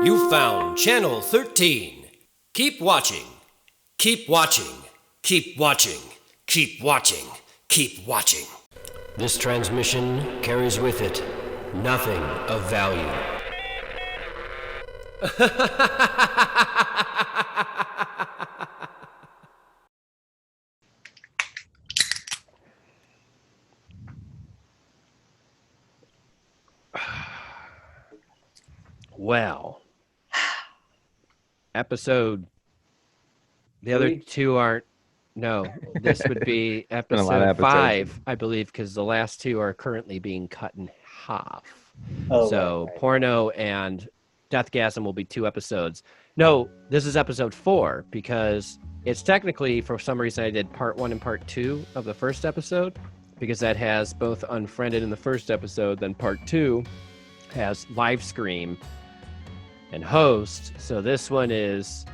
You found Channel 13. Keep watching. Keep watching. Keep watching. Keep watching. Keep watching. This transmission carries with it nothing of value. Well, the other two aren't. No, this would be episode 5, I believe, because the last two are currently being cut in half. Oh, so right. Porno and Deathgasm will be 2 episodes. No, this is episode 4 because it's technically, for some reason, I did part 1 and part 2 of the first episode because that has both Unfriended in the first episode, then part 2 has Live Scream and Host. So this one is...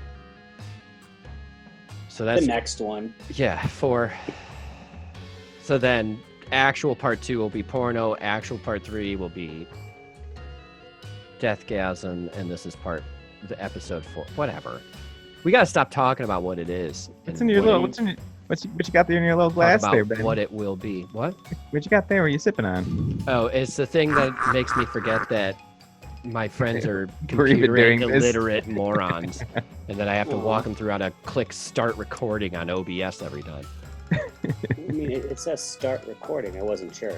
So that's the next one. Yeah, 4. So then actual part 2 will be Porno, actual part 3 will be Deathgasm, and this is the episode 4. Whatever. We gotta stop talking about what it is. What's in your little? What you got there in your little glass there, Ben? What it will be. What? What you got there? What are you sipping on? Oh, it's the thing that makes me forget that my friends are computer illiterate morons, and then I have to walk them through how to click start recording on OBS every time. I mean, it says start recording. I wasn't sure.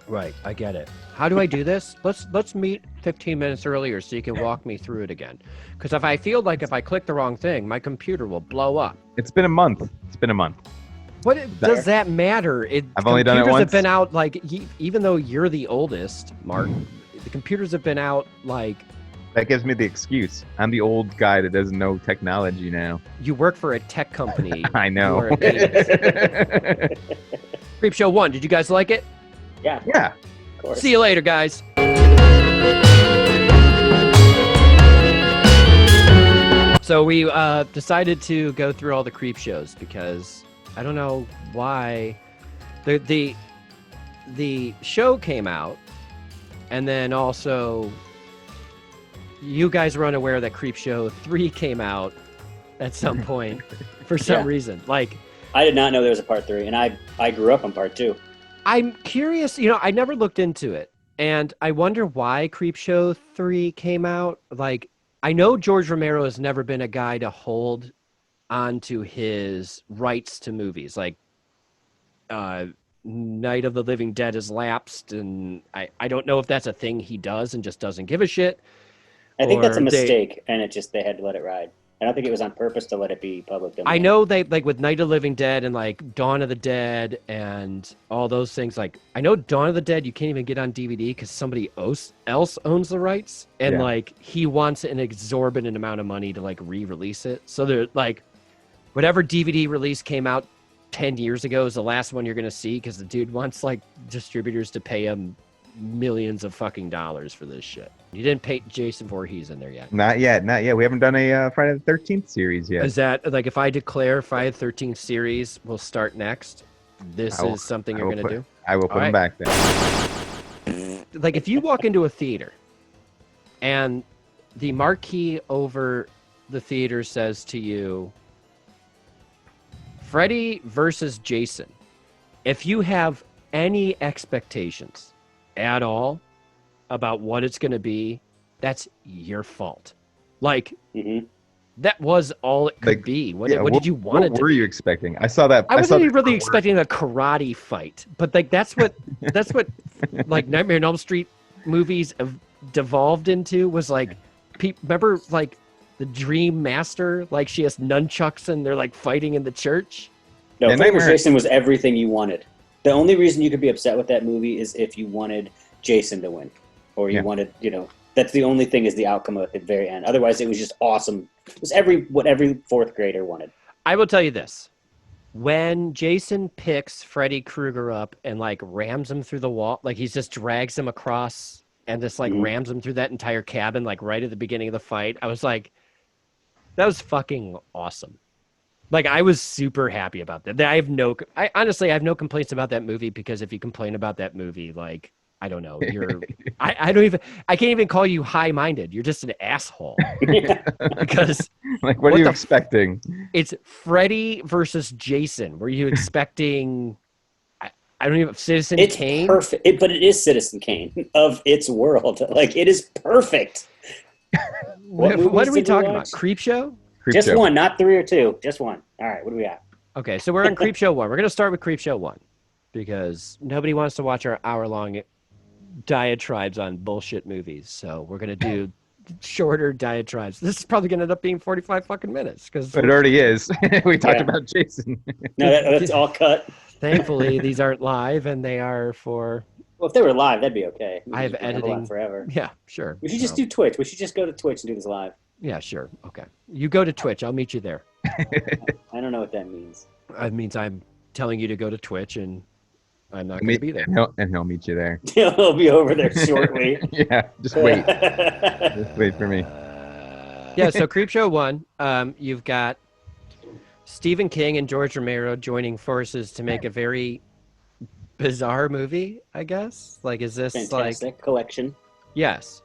Right, I get it. How do I do this? Let's meet 15 minutes earlier so you can walk me through it again. Because if I feel like if I click the wrong thing, my computer will blow up. It's been a month. What does that matter? I've only done it once. Computers have been out, like, even though you're the oldest, Mark, the computers have been out, like... That gives me the excuse. I'm the old guy that doesn't know technology now. You work for a tech company. I know. Creepshow 1, did you guys like it? Yeah. Yeah. Of course. See you later, guys. So we decided to go through all the Creepshows because I don't know why the show came out, and then also you guys were unaware that Creepshow 3 came out at some point for some reason. Like, I did not know there was a part 3, and I grew up on part 2. I'm curious, I never looked into it, and I wonder why Creepshow 3 came out. Like, I know George Romero has never been a guy to hold onto his rights to movies. Like, Night of the Living Dead has lapsed, and I don't know if that's a thing he does and just doesn't give a shit. I think that's a mistake, and they had to let it ride. I don't think it was on purpose to let it be public domain. I know they, like, with Night of the Living Dead and, like, Dawn of the Dead and all those things, like, I know Dawn of the Dead you can't even get on DVD because somebody else owns the rights, and, like, he wants an exorbitant amount of money to, like, re-release it. So they're, like, whatever DVD release came out 10 years ago is the last one you're going to see because the dude wants, like, distributors to pay him millions of fucking dollars for this shit. You didn't pay Jason Voorhees in there yet. Not yet. We haven't done a Friday the 13th series yet. Is that, like, if I declare Friday the 13th series will start next, is something you're going to do? I will put them back there. Like, if you walk into a theater and the marquee over the theater says to you, Freddy versus Jason, if you have any expectations at all about what it's going to be, that's your fault. Like, that was all it could be. What did you want it to be? What were you expecting? I saw that. I wasn't really expecting a karate fight, but, like, that's what like, Nightmare on Elm Street movies have devolved into, was, like, remember, like, the Dream Master? Like, she has nunchucks and they're, like, fighting in the church? No, Freddy vs. Jason was everything you wanted. The only reason you could be upset with that movie is if you wanted Jason to win. Or you wanted, that's the only thing is the outcome at the very end. Otherwise, it was just awesome. It was what every fourth grader wanted. I will tell you this. When Jason picks Freddy Krueger up and, like, rams him through the wall, like, he just drags him across and just, like, rams him through that entire cabin, like, right at the beginning of the fight, I was like, that was fucking awesome. Like, I was super happy about that. I honestly have no complaints about that movie because if you complain about that movie, like, I don't know. You're I can't even call you high-minded. You're just an asshole. Because Like, what are you expecting? It's Freddy versus Jason. Were you expecting I don't even Citizen Kane? It's perfect. But it is Citizen Kane of its world. Like, it is perfect. What are we talking about? Creepshow? Just one, not 3 or 2. Just one. All right, what do we got? Okay, so we're on Creepshow 1. We're going to start with Creepshow 1 because nobody wants to watch our hour-long diatribes on bullshit movies. So we're going to do shorter diatribes. This is probably going to end up being 45 fucking minutes. Cause it already is. We talked about Jason. No, that's all cut. Thankfully, these aren't live, and they are for... Well, if they were live, that'd be okay. I have editing forever. Yeah, sure. We should just do Twitch. We should just go to Twitch and do this live. Yeah, sure. Okay. You go to Twitch. I'll meet you there. I don't know what that means. It means I'm telling you to go to Twitch, and I'm not going to be there. And he'll meet you there. He'll be over there shortly. Yeah, just wait. Just wait for me. Yeah, so Creepshow 1, you've got Stephen King and George Romero joining forces to make a very bizarre movie, I guess. Like, is this Fantastic collection? Yes.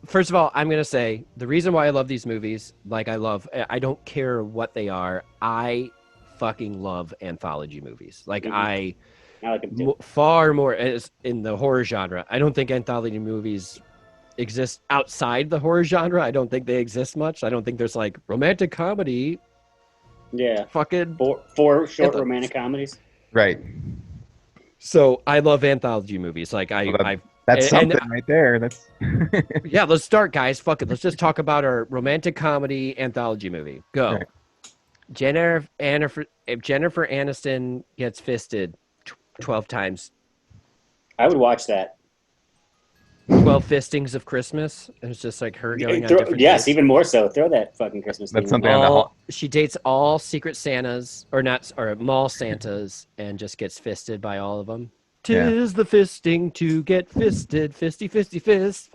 First of all, I'm going to say the reason why I love these movies, I don't care what they are. I fucking love anthology movies. Like, I like them too. Far more as in the horror genre. I don't think anthology movies exist outside the horror genre. I don't think they exist much. I don't think there's like romantic comedy. Yeah. Fucking four short romantic comedies. Right. So I love anthology movies. Like that's something right there. That's yeah. Let's start, guys. Fuck it. Let's just talk about our romantic comedy anthology movie. Go. Right. Jennifer Aniston gets fisted 12 times. I would watch that. 12 Fistings of Christmas. And it's just like her going on different dates. Even more so. Throw that fucking Christmas. That's something. She dates all Secret Santas or mall Santas and just gets fisted by all of them. Tis the fisting to get fisted. Fisty, fisty, fist.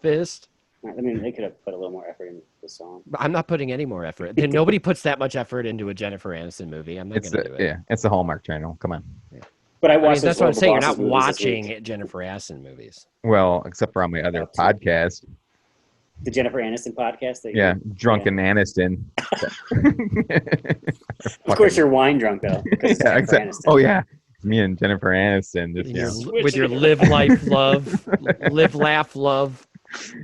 Fist. I mean, they could have put a little more effort into the song. I'm not putting any more effort. Nobody puts that much effort into a Jennifer Aniston movie. I'm not going to do it. Yeah, it's the Hallmark Channel. Come on. Yeah. But that's what I'm saying. You're not watching Jennifer Aniston movies. Well, except for on my other podcast. The Jennifer Aniston podcast? Drunken Aniston. Of course, you're wine drunk, though. Yeah, oh, yeah. Me and Jennifer Aniston. With your live, life, love, live, laugh, love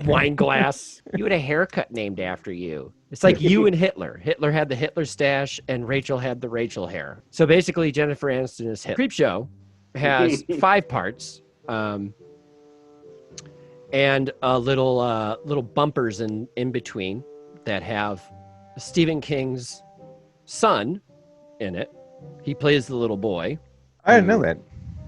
wine glass. You had a haircut named after you. It's like you and Hitler. Hitler had the Hitler stash and Rachel had the Rachel hair. So basically Jennifer Aniston is Hitler. Creepshow has 5 parts and little bumpers in between that have Stephen King's son in it. He plays the little boy. I didn't know that.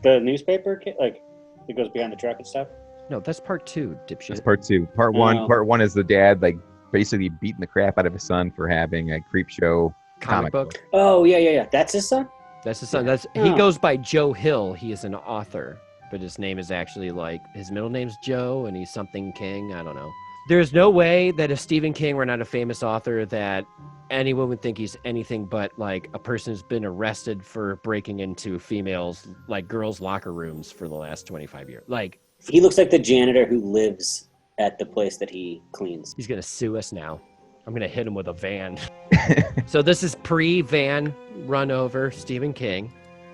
The newspaper kid, like, it goes behind the truck and stuff? No, that's part 2, dipshit. That's part 2. Part one is the dad, like, basically beating the crap out of his son for having a Creepshow comic book. Oh, yeah. That's his son? That's his son. He goes by Joe Hill. He is an author, but his name is actually his middle name's Joe, and he's something King. I don't know. There's no way that if Stephen King were not a famous author that anyone would think he's anything but like a person who's been arrested for breaking into girls' locker rooms for the last 25 years. Like, he looks like the janitor who lives at the place that he cleans. He's going to sue us now. I'm going to hit him with a van. So this is pre-van run over Stephen King.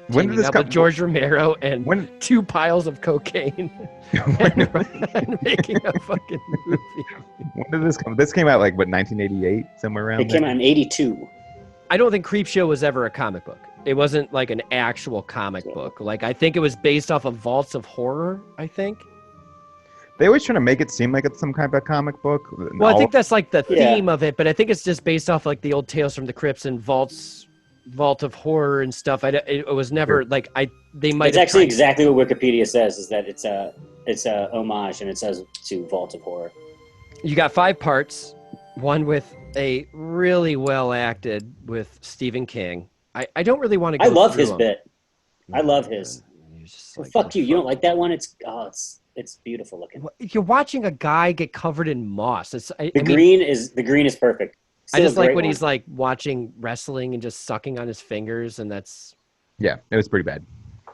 When did this come? With George Romero and 2 piles of cocaine and making a fucking movie. When did this come? This came out 1988, somewhere around. It came out in 82. I don't think Creepshow was ever a comic book. It wasn't like an actual comic book. Like, I think it was based off of Vaults of Horror, I think. They always trying to make it seem like it's some kind of a comic book. Well, I think that's like the theme of it, but I think it's just based off like the old Tales from the Crypts and Vault of Horror and stuff. It was never they might. It's actually exactly what Wikipedia says, is that it's a homage, and it says to Vault of Horror. You got 5 parts, one with a really well acted with Stephen King. I don't really want to go I love through his them. bit. I love his. Fuck you. You don't like that one? It's beautiful looking. You're watching a guy get covered in moss. The green is perfect. I just like when he's like watching wrestling and just sucking on his fingers, and that's... Yeah, it was pretty bad.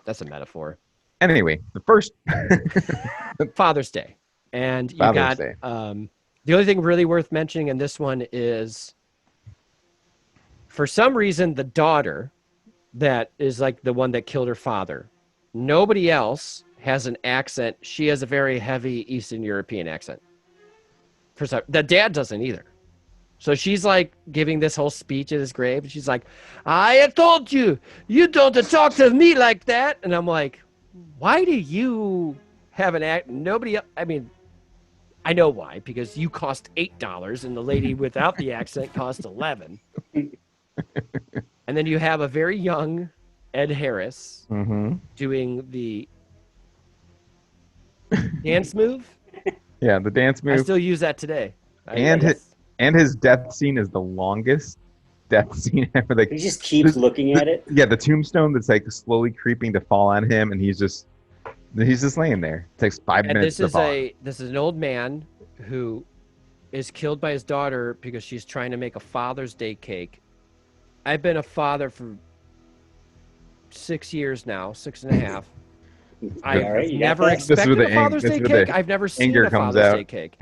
That's a metaphor. Anyway, the first Father's Day. And you Father's got Day. the only thing really worth mentioning in this one is, for some reason, the daughter that is like the one that killed her father, nobody else has an accent. She has a very heavy Eastern European accent. For some, the dad doesn't either. So she's like giving this whole speech at his grave, and she's like, "I have told you, you don't talk to me like that." And I'm like, why do you have an act? Nobody, I mean, I know why, because you cost $8 and the lady without the accent cost 11. And then you have a very young Ed Harris doing the dance move. Yeah, the dance move. I still use that today. And his death scene is the longest death scene ever. Like, he just keeps looking at it. Yeah, the tombstone that's like slowly creeping to fall on him, and he's just laying there. It takes 5 minutes to fall. This is an old man who is killed by his daughter because she's trying to make a Father's Day cake. I've been a father for 6 years now, 6.5. I've never expected a Father's Day cake. I've never seen a Father's Day cake.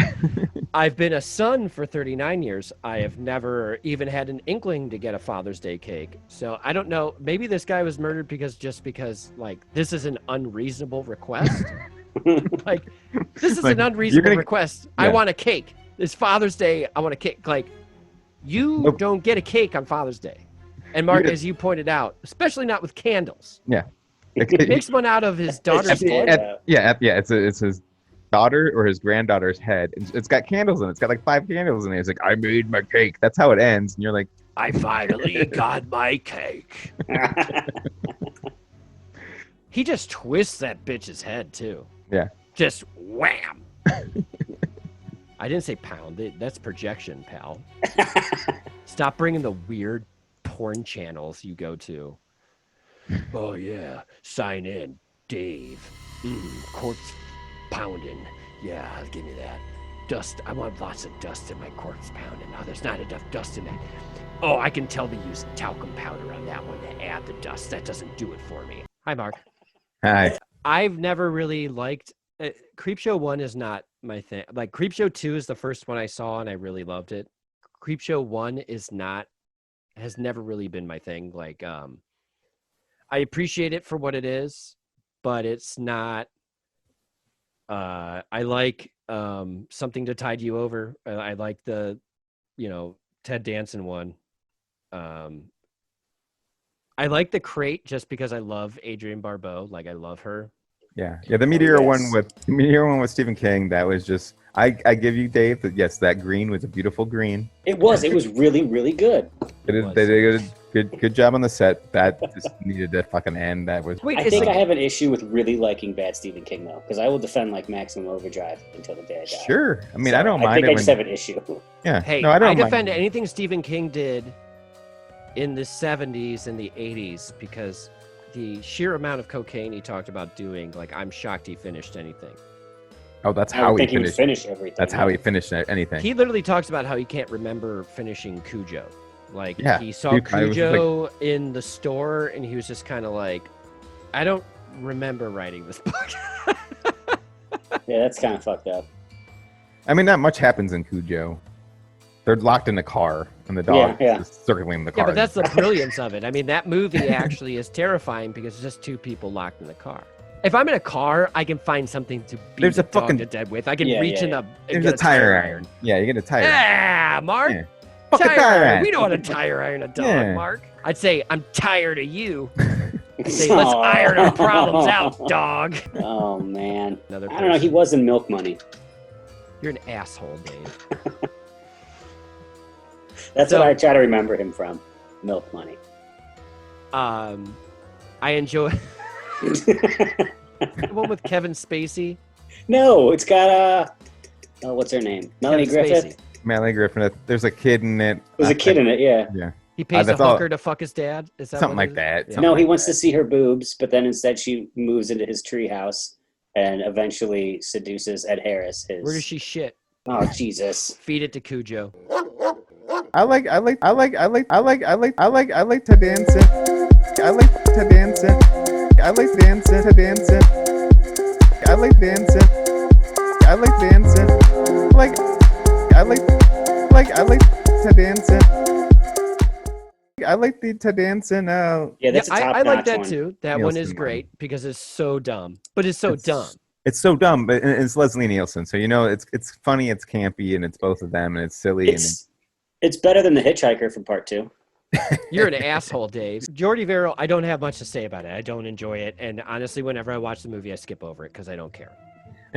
I've been a son for 39 years. I have never even had an inkling to get a Father's Day cake. So I don't know. Maybe this guy was murdered because like, this is an unreasonable request. Like, this is an unreasonable request. Yeah. I want a cake. It's Father's Day. I want a cake. Like, you don't get a cake on Father's Day. And Mark, as you pointed out, especially not with candles. Yeah. He makes one out of his daughter's head. It's his daughter or his granddaughter's head. It's got candles in it. It's got like 5 candles in it. It's like, I made my cake. That's how it ends. And you're like, I finally got my cake. He just twists that bitch's head too. Yeah. Just wham. I didn't say pound. That's projection, pal. Stop bringing the weird porn channels you go to. Oh yeah, sign in, Dave. Corpse pounding. Yeah, give me that. Dust. I want lots of dust in my corpse pounding. No, there's not enough dust in that. Oh, I can tell they use talcum powder on that one to add the dust. That doesn't do it for me. Hi, Mark. Hi. I've never really liked Creepshow 1 is not my thing. Like, Creepshow 2 is the first one I saw and I really loved it. Creepshow 1 has never really been my thing. Like, I appreciate it for what it is, but it's not. I like Something to Tide You Over. I like the, Ted Danson one. I like The Crate just because I love Adrienne Barbeau. Like, I love her. Yeah. The Meteor one with Stephen King. That was just. I give you, Dave, that yes, that green was a beautiful green. It was really, really good. They did a good job on the set. That just needed to fucking end. That was. I think I have an issue with really liking bad Stephen King though, because I will defend like Maximum Overdrive until the day I die. Sure. I mean, I don't mind. I just have an issue. Yeah. Hey, no, I defend anything Stephen King did in the 70s and the 80s because the sheer amount of cocaine he talked about doing, like, I'm shocked he finished anything. Oh, that's how he finished everything. That's how he finished anything. He literally talks about how he can't remember finishing Cujo. Like, he saw Cujo in the store, and he was just kind of like, I don't remember writing this book. Yeah, that's kind of fucked up. I mean, not much happens in Cujo. They're locked in the car, and the dog is circling the car. Yeah, but that's the brilliance of it. I mean, that movie actually is terrifying because it's just 2 people locked in the car. If I'm in a car, I can find something to beat the dog to death with. I can reach in there's a tire iron. Yeah, you get a tire iron. Yeah, Mark. Yeah. Tire iron. We don't want to tire iron a dog, Mark. I'd say, I'm tired of you. I'd say, let's iron our problems out, dog. Oh, man. I don't know. He was in Milk Money. You're an asshole, Dave. That's what I try to remember him from. Milk Money. I enjoy the one with Kevin Spacey. No, it's got what's her name? Melanie Griffith. Melanie Griffith. There's a kid in it. There's a kid in it, yeah. Yeah. He pays a hooker to fuck his dad. Is that something like that? Yeah. No, he wants to see her boobs, but then instead she moves into his treehouse and eventually seduces Ed Harris. Where does she shit? Oh, Jesus! Feed it to Cujo. I like to dance it. I like to dance it. I like dancing to dance it. I like dancing. I like dancing. I like to dancing. I like to dancing out. Yeah, that's a top I like that one. too. That Nielsen one is one. great because it's so dumb, but it's so dumb. It's so dumb, but it's Leslie Nielsen, so it's funny, it's campy, and it's both of them, and it's silly. It's better than The Hitchhiker from Part 2. You're an asshole, Dave. Jordy Verrill, I don't have much to say about it. I don't enjoy it, and honestly, whenever I watch the movie, I skip over it because I don't care.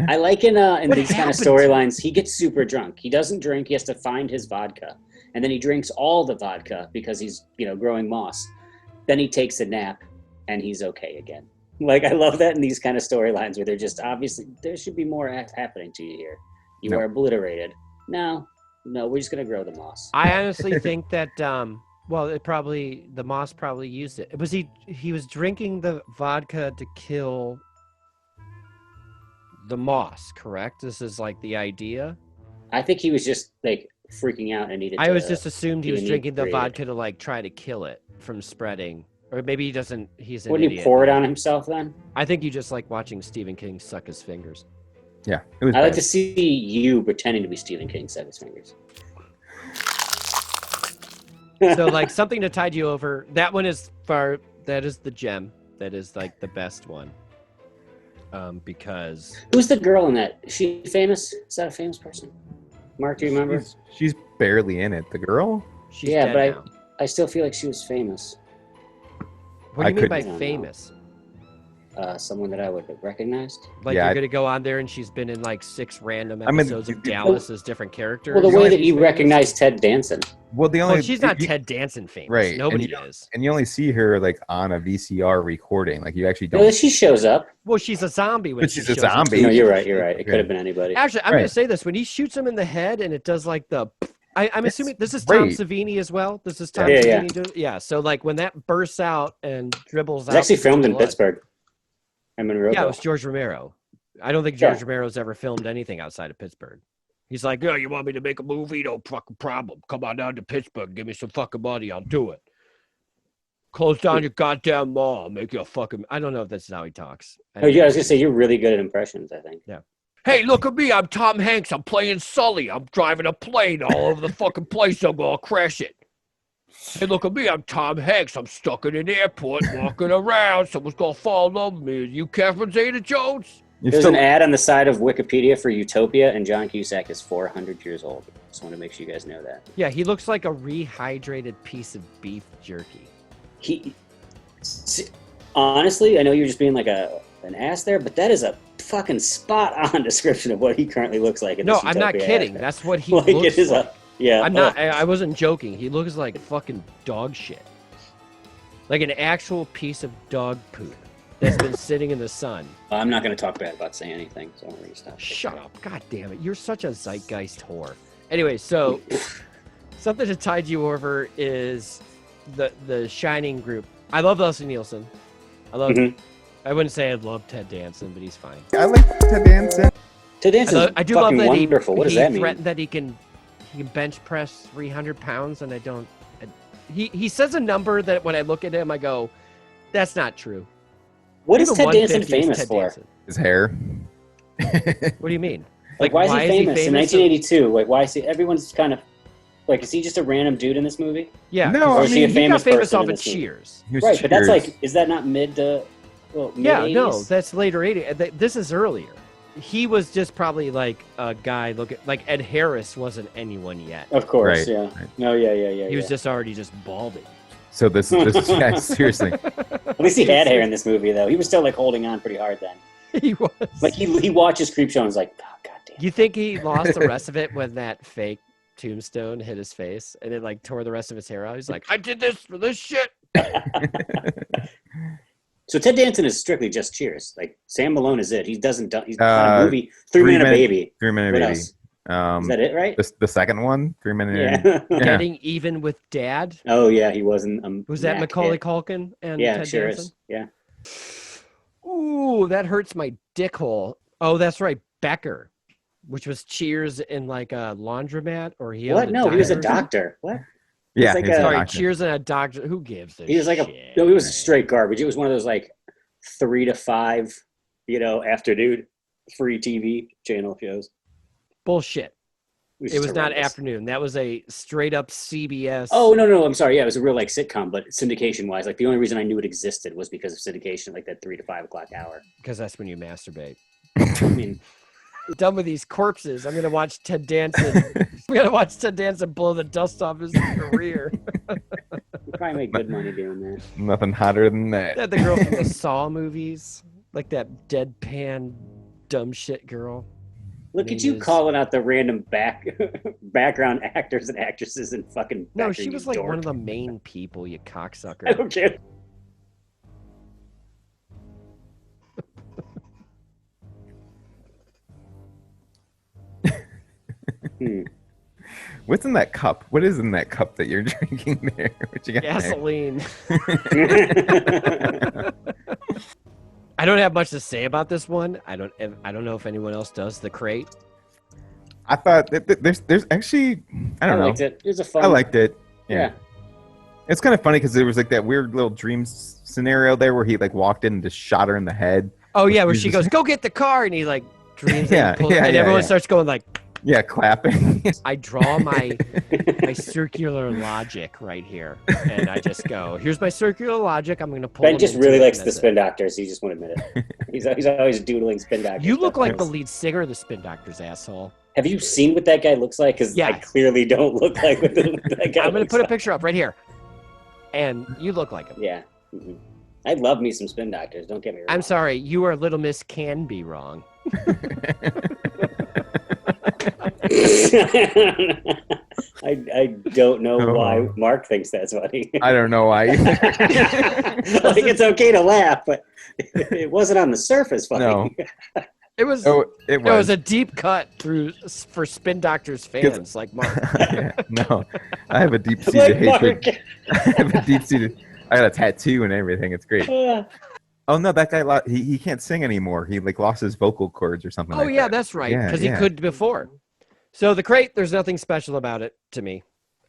I like in these kind of happened? storylines, he gets super drunk. He doesn't drink. He has to find his vodka. And then he drinks all the vodka because he's, growing moss. Then he takes a nap and he's okay again. Like, I love that in these kind of storylines where they're just obviously, there should be more happening to you here. You are obliterated. No, we're just going to grow the moss. I honestly think that, the moss probably used it. He was drinking the vodka to kill the moss, correct? This is like the idea. I think he was just like freaking out and needed. I was just assumed he was drinking the vodka to like try to kill it from spreading, or maybe he doesn't. He's an Wouldn't idiot. he pour it on himself then? I think you just like watching Stephen King suck his fingers. Yeah, it was. I like to see you pretending to be Stephen King suck his fingers. So like something to tide you over. That one is far. That is the gem. That is like the best one. Because who's the girl in that? Is she famous? Is that a famous person? Mark, do you remember? She's barely in it. The girl? She's dead now. I still feel like she was famous. What do you mean by famous? Someone that I would have recognized. Like you're gonna go on there and she's been in like 6 random episodes of Dallas as different characters. Well, the way that you recognize Ted Danson. Well, she's not Ted Danson famous. Right. Nobody is. And you only see her like on a VCR recording. Like you actually don't. No, she shows up. Well, she's a zombie when she's a zombie. No, you're right. It could have been anybody. Actually, I'm gonna say this: when he shoots him in the head and it does like the. I'm assuming this is Tom Savini as well. This is Tom Savini. Yeah. So like when that bursts out and dribbles out. It's actually filmed in Pittsburgh. Yeah, it was George Romero. I don't think George Romero's ever filmed anything outside of Pittsburgh. He's like, you want me to make a movie? No fucking problem. Come on down to Pittsburgh. Give me some fucking money. I'll do it. Close down your goddamn mall. I'll make you a fucking... I don't know if this is how he talks. I was going to say, you're really good at impressions, I think. Yeah. Hey, look at me. I'm Tom Hanks. I'm playing Sully. I'm driving a plane all over the fucking place. I'm going to crash it. Hey, look at me. I'm Tom Hanks. I'm stuck in an airport walking around. Someone's going to fall in love with me. You Catherine Zeta-Jones? There's an ad on the side of Wikipedia for Utopia, and John Cusack is 400 years old. Just want to make sure you guys know that. Yeah, he looks like a rehydrated piece of beef jerky. Honestly, I know you're just being like an ass there, but that is a fucking spot-on description of what he currently looks like. No, I'm not kidding. That's what he looks like. Yeah, I'm not. I wasn't joking. He looks like fucking dog shit, like an actual piece of dog poop that's been sitting in the sun. I'm not going to talk bad about saying anything, so I'm going to stop. Shut up! God damn it! You're such a zeitgeist whore. Anyway, so something to tide you over is the Shining group. I love Leslie Nielsen. I love. I wouldn't say I love Ted Danson, but he's fine. I like Ted Danson. Ted Danson's I do love that wonderful. What does that mean? He threatened that he can bench press 300 pounds, and he says a number that when I look at him, I go, that's not true. What is Ted Danson famous for? His hair. What do you mean? Like why is he famous in 1982? Like, why is he? Everyone's kind of like, is he just a random dude in this movie? Yeah. No, or is he a famous got famous person off in of this movie? Cheers. Right, but that's like, is that not mid to? Well, yeah, mid-80s? no, that's later 80s. This is earlier. He was just probably like a guy like Ed Harris wasn't anyone yet. Of course, Right. yeah. No, yeah. He was just already just balding. So this yeah, seriously. At least he had hair in this movie, though. He was still like holding on pretty hard then. He was. Like he watches Creepshow and is like, oh, god damn. You think he lost the rest of it when that fake tombstone hit his face and it like tore the rest of his hair out? He's like, I did this for this shit. So Ted Danson is strictly just Cheers. Like Sam Malone is it. He's done a movie, 3 Men and a Baby. 3 Men and a What Baby. else? Is that it, right? The second one, 3 Men and Yeah. Getting even with Dad. Oh yeah, he wasn't. Was that Macaulay Culkin and Ted sure Danson? is. Yeah. Ooh, that hurts my dick hole. Oh, that's right, Becker, which was Cheers in like a laundromat, or he. What? No, he was a diner. Doctor. What? Yeah, like he's a Sorry, doctor. Cheers and a doctor. Who gives a He was like shit? no, he was straight garbage. It was one of those like 3 to 5, after dude. free TV channel shows. Bullshit. It was not horrendous. afternoon. That was a straight up CBS. Oh no! I'm sorry. Yeah, it was a real like sitcom, but syndication wise, like the only reason I knew it existed was because of syndication, like that 3 to 5 o'clock hour. Because that's when you masturbate. I mean, done with these corpses. I'm gonna watch Ted Danson. I'm gonna watch Ted Danson blow the dust off his career. You probably make good money doing that. Nothing hotter than that. That the girl from the Saw movies, like that deadpan dumb shit girl. Look at you calling out the random background actors and actresses and fucking. No, Becker, she was you like dork. one of the main people, you cocksucker. I don't care. What's in that cup? What is in that cup that you're drinking there? What you got Gasoline. I don't have much to say about this one. I don't know if anyone else does. The Crate. I thought that there's actually I don't know. Liked it. It was a fun. I liked it. Yeah. It's kind of funny because there was like that weird little dream scenario there where he like walked in and just shot her in the head. Oh yeah, where she goes, "Go get the car," and he like dreams and everyone starts going like, yeah, clapping. I draw my circular logic right here, and I just go, "Here's my circular logic. I'm going to pull." Ben just really likes the Spin Doctors. He just won't admit it. He's always doodling Spin Doctors. You look like the lead singer of the Spin Doctors, asshole. Have you seen what that guy looks like? Because I clearly don't look like what that guy. I'm going to put a picture up right here, and you look like him. Yeah. Mm-hmm. I love me some Spin Doctors. Don't get me wrong. I'm sorry, you are Little Miss Can Be Wrong. I don't know why Mark thinks that's funny. I don't know why. Like it's okay to laugh, but it wasn't on the surface funny. No. It was. Oh, it was a deep cut for Spin Doctors fans like Mark. No, I have a deep-seated hatred. Mark. I have a deep-seated. I got a tattoo and everything. It's great. Oh no, that guy he can't sing anymore. He like lost his vocal cords or something. Oh yeah, that's right. Because he could before. So the Crate, there's nothing special about it to me.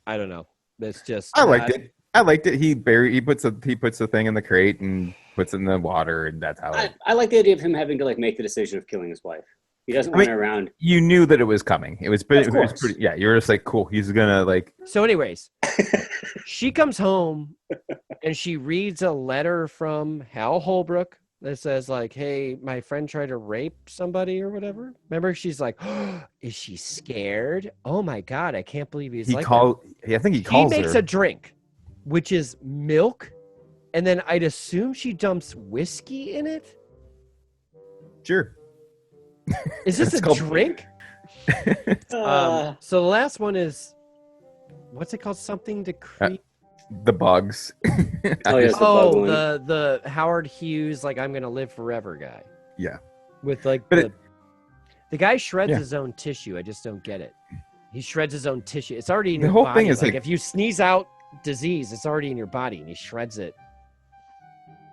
I don't know. It's just. I liked it. I liked it. He puts the thing in the crate and puts it in the water, and that's how. I like the idea of him having to like make the decision of killing his wife. He doesn't want her around. You knew that it was coming. It was pretty. Yeah, you were just like, cool. He's gonna like. So, anyways, she comes home and she reads a letter from Hal Holbrook that says like, "Hey, my friend tried to rape somebody or whatever." Remember, she's like, oh, "Is she scared? Oh my god, I can't believe he's like." I think he calls her. He makes a drink, which is milk, and then I'd assume she dumps whiskey in it. Sure. Is this a drink? So the last one is, what's it called? Something to creep. The bugs. The Howard Hughes, like I'm gonna live forever guy. Yeah. With like the guy shreds his own tissue. I just don't get it. He shreds his own tissue. It's already in your body. The whole thing is like if you sneeze out disease, it's already in your body, and he shreds it.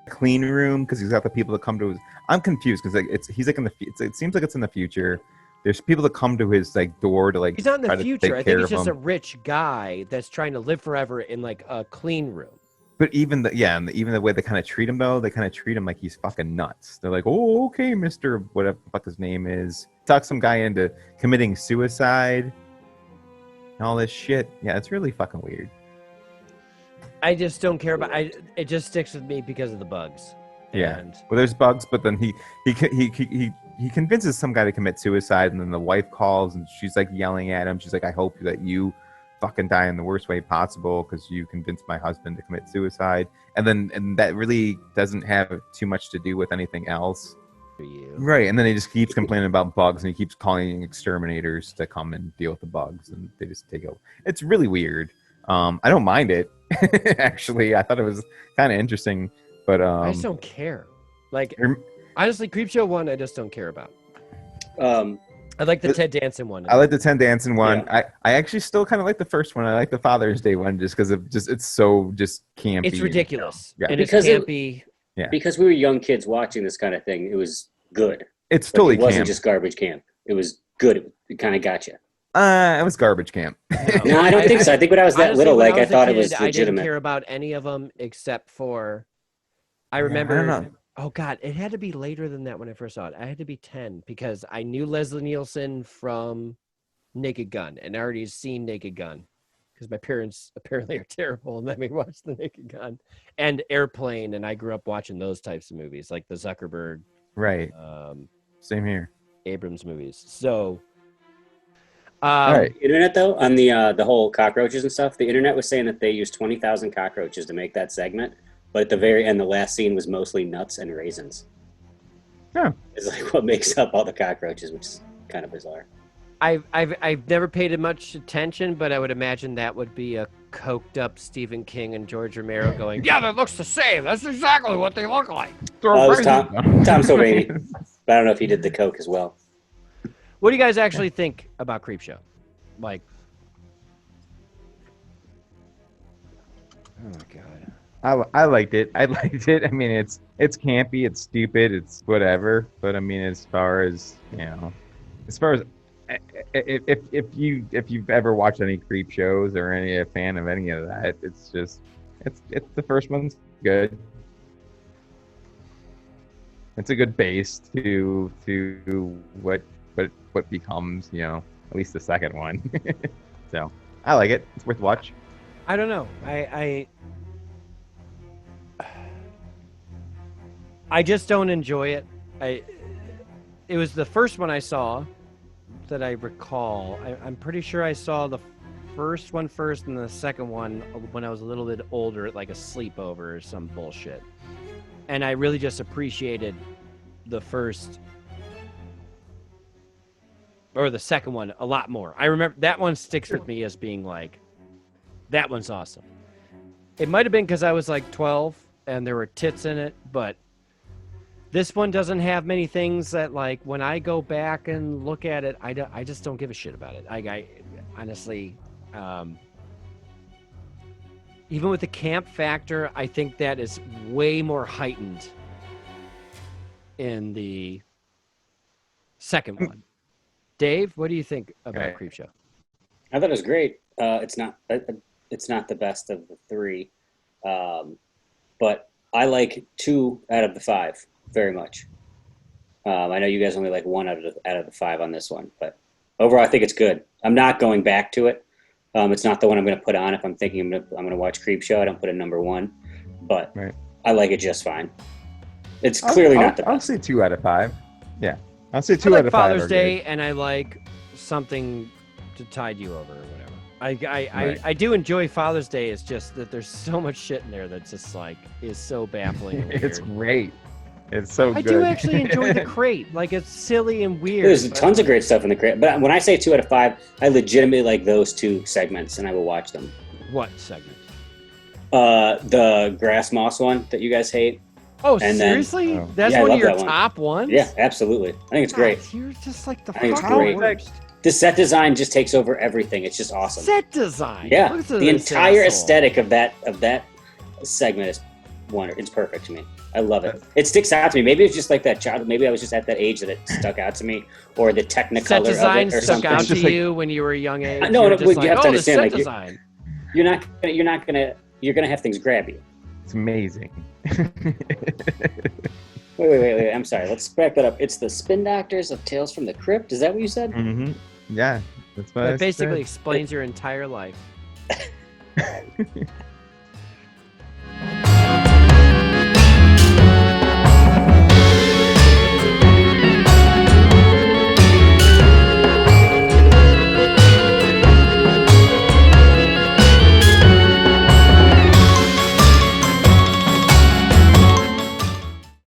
Clean room because he's got the people that come to his. I'm confused because like he's like in the. It seems like it's in the future. There's people that come to his like door to like. He's not in the future. I think he's just a rich guy that's trying to live forever in like a clean room. But even the way they kind of treat him though, they kind of treat him like he's fucking nuts. They're like, oh, okay, Mister, whatever the fuck his name is, talk some guy into committing suicide, and all this shit. Yeah, it's really fucking weird. I just don't care about. It just sticks with me because of the bugs. Yeah. Well, there's bugs, but then he convinces some guy to commit suicide, and then the wife calls and she's like yelling at him. She's like, "I hope that you fucking die in the worst way possible because you convinced my husband to commit suicide." And that really doesn't have too much to do with anything else. For you. Right. And then he just keeps complaining about bugs, and he keeps calling exterminators to come and deal with the bugs, and they just take over. It's really weird. I don't mind it. Actually, I thought it was kind of interesting, but I just don't care. Like, honestly, Creepshow 1, I just don't care about. I like the Ted Danson one. I like the Ted Danson one. Yeah. I actually still kind of like the first one. I like the Father's Day one just because it's so just campy. It's ridiculous. Yeah. And because it's campy. Because we were young kids watching this kind of thing, it was good. It's totally camp. It wasn't just garbage camp. It was good. It kind of got you. It was garbage camp. No, I don't think so. I think when I was that little, I thought it was legitimate. I didn't care about any of them except for, I remember Oh God, it had to be later than that when I first saw it. I had to be 10 because I knew Leslie Nielsen from Naked Gun and I already seen Naked Gun because my parents apparently are terrible and let me watch the Naked Gun and Airplane, and I grew up watching those types of movies like the Zuckerberg, Right. Same here. Abrams movies. So, All right. Internet though, on the whole cockroaches and stuff, the internet was saying that they used 20,000 cockroaches to make that segment, but at the very end, the last scene was mostly nuts and raisins. Yeah. It's like what makes up all the cockroaches, which is kind of bizarre. I've never paid much attention, but I would imagine that would be a coked up Stephen King and George Romero going, yeah, that looks the same. That's exactly what they look like. It was Tom Savini, but I don't know if he did the coke as well. What do you guys actually think about Creepshow? Like, oh my God. I liked it. I liked it. I mean, it's campy, it's stupid, it's whatever. But I mean, as far as if you've ever watched any creep shows or any a fan of any of that, it's the first one's good. It's a good base to what becomes, at least the second one. So I like it. It's worth watch. I don't know. I just don't enjoy it. It was the first one I saw that I recall. I'm pretty sure I saw the first one first and the second one when I was a little bit older at like a sleepover or some bullshit. And I really just appreciated the first or the second one a lot more. I remember that one sticks with me as being like, that one's awesome. It might have been because I was like 12 and there were tits in it, but this one doesn't have many things that, like, when I go back and look at it, I just don't give a shit about it. I honestly, even with the camp factor, I think that is way more heightened in the second one. Dave, what do you think about Creepshow? I thought it was great. It's not the best of the three, but I like 2 out of the 5 very much. I know you guys only like 1 out of the 5 on this one, but overall, I think it's good. I'm not going back to it. It's not the one I'm going to put on if I'm thinking I'm going to watch Creepshow. I don't put it number 1, but I like it just fine. It's clearly not the best. I'll say 2 out of 5. Yeah, I'll say 2 I like out of 5. Father's Day, and I like Something to Tide You Over or whatever. I do enjoy Father's Day. It's just that there's so much shit in there that's just like is so baffling and weird. It's great. It's so good. I do actually enjoy the crate. Like, it's silly and weird. There's tons of great stuff in the crate. But when I say 2 out of 5, I legitimately like those 2 segments, and I will watch them. What segment? The grass moss one that you guys hate. Oh, and seriously? That's one of your top ones? Yeah, absolutely. I think it's great. You're just like the fucking worst. The set design just takes over everything. It's just awesome. Set design? Yeah. The entire aesthetic of that segment is wonderful. It's perfect to me. I love it. It sticks out to me. Maybe it's just like that child. Maybe I was just at that age that it stuck out to me, or the Technicolor set design of it, or stuck something. out to you when you were a young age. No, you like, have to understand. Like, design. You're gonna have things grab you. It's amazing. Wait. I'm sorry. Let's back that up. It's the Spin Doctors of Tales from the Crypt. Is that what you said? Mm-hmm. Yeah, that's what That basically explains your entire life.